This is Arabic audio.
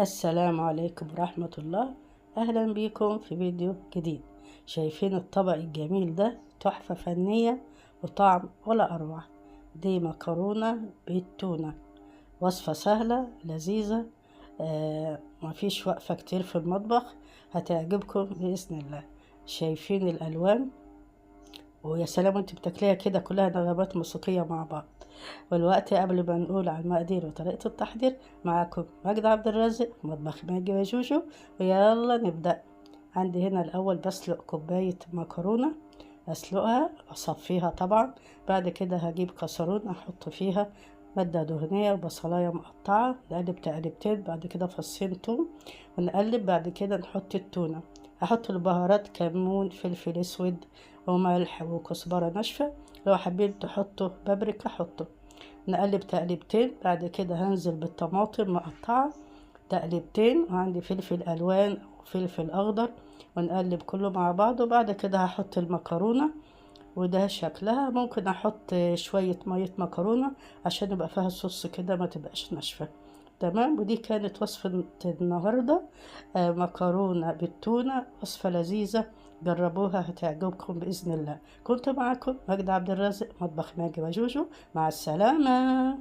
السلام عليكم ورحمة الله. أهلا بيكم في فيديو جديد. شايفين الطبق الجميل ده؟ تحفة فنية وطعم ولا أروع. دي مكرونة بالتونة، وصفة سهلة لذيذة. مفيش وقفة كتير في المطبخ، هتعجبكم بإذن الله. شايفين الألوان؟ ويا سلام وانت بتاكليها كده كلها نغمات موسيقية مع بعض. والوقت قبل ما نقول على المقادير وطريقة التحضير، معاكم مجد عبد الرازق، مطبخ ماجي وجوجو، ويلا نبدأ. عندي هنا الأول بسلق كوباية مكرونة، أسلقها أصفيها طبعا. بعد كده هجيب كسرون أحط فيها مادة دهنية وبصلاية مقطعة، نقلب تقلبتين، بعد كده فصين توم ونقلب. بعد كده نحط التونة، أحط البهارات كمون فلفل أسود وملح وكزبرة ناشفة، لو حابين تحطوا بابريكا حطوا. نقلب تقلبتين، بعد كده هنزل بالطماطم مقطعة تقلبتين، وعندي فلفل ألوان وفلفل أخضر، ونقلب كله مع بعض. وبعد كده هحط المكرونة، وده شكلها. ممكن احط شوية مية مكرونة عشان يبقى فيها صوص كده ما تبقاش ناشفة. تمام. ودي كانت وصفة النهاردة، مكرونة بالتونة، وصفة لذيذة. جربوها هتعجبكم بإذن الله. كنت معكم مجد عبد الرازق، مطبخ ماجي وجوجو. مع السلامة.